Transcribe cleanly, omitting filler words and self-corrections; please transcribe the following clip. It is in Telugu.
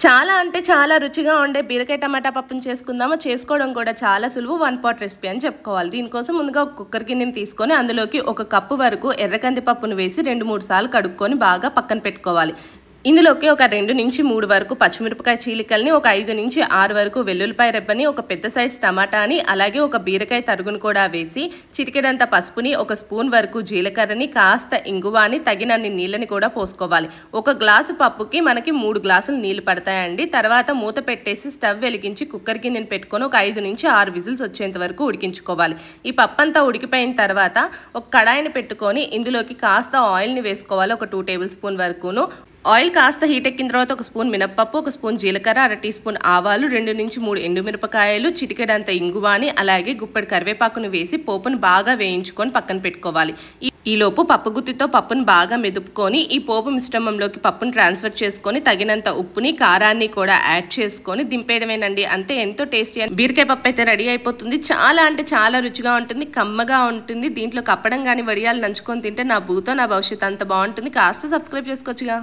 చాలా అంటే చాలా రుచిగా ఉండే బీరకాయ టమాటా పప్పుని చేసుకుందాము. చేసుకోవడం కూడా చాలా సులువు. 1 పాట్ రెసిపీ అని చెప్పుకోవాలి. దీనికోసం ముందుగా ఒక కుక్కర్ గిన్నెని తీసుకొని అందులోకి 1 కప్పు వరకు ఎర్రకంది పప్పును వేసి 2-3 సార్లు కడుక్కొని బాగా పక్కన పెట్టుకోవాలి. ఇందులోకి ఒక 2 నుంచి 3 వరకు పచ్చిమిరపకాయ చీలికల్ని, ఒక 5 నుంచి 6 వరకు వెల్లుల్లిపాయ రెబ్బని, ఒక పెద్ద సైజు టమాటాని, అలాగే ఒక బీరకాయ తరుగును కూడా వేసి చిటికెడంత పసుపుని, 1 స్పూన్ వరకు జీలకర్రని, కాస్త ఇంగువాని, తగినన్ని నీళ్ళని కూడా పోసుకోవాలి. 1 గ్లాసు పప్పుకి మనకి 3 గ్లాసులు నీళ్లు పడతాయండి. తర్వాత మూత పెట్టేసి స్టవ్ వెలిగించి కుక్కర్ గిన్నెని పెట్టుకొని ఒక 5 నుంచి 6 విజిల్స్ వచ్చేంత వరకు ఉడికించుకోవాలి. ఈ పప్పు అంతా ఉడికిపోయిన తర్వాత ఒక కడాయిని పెట్టుకొని ఇందులోకి కాస్త ఆయిల్ని వేసుకోవాలి. ఒక 2 టేబుల్ స్పూన్ వరకును. ఆయిల్ కాస్త హీట్ ఎక్కిన తర్వాత 1 స్పూన్ మినప్పప్పు, 1 స్పూన్ జీలకర్ర, 1/2 టీ స్పూన్ ఆవాలు, 2 నుంచి 3 ఎండుమిరపకాయలు, చిటికెడంత ఇంగువాని, అలాగే గుప్పెడు కరివేపాకును వేసి పోపును బాగా వేయించుకొని పక్కన పెట్టుకోవాలి. ఈలోపు పప్పు గుత్తితో పప్పును బాగా మెదుపుకొని ఈ పోపు మిశ్రమంలోకి పప్పును ట్రాన్స్ఫర్ చేసుకొని తగినంత ఉప్పుని, కారాన్ని కూడా యాడ్ చేసుకొని దింపేయడమేనండి. అంతే, ఎంతో టేస్టీ అని బీరకాయ పప్పు అయితే రెడీ అయిపోతుంది. చాలా అంటే చాలా రుచిగా ఉంటుంది, కమ్మగా ఉంటుంది. దీంట్లో కప్పడం కానీ వడియాలు నంచుకొని తింటే నా భూతో నా భవిష్యత్తు అంత బాగుంటుంది. కాస్త సబ్స్క్రైబ్ చేసుకోవచ్చుగా.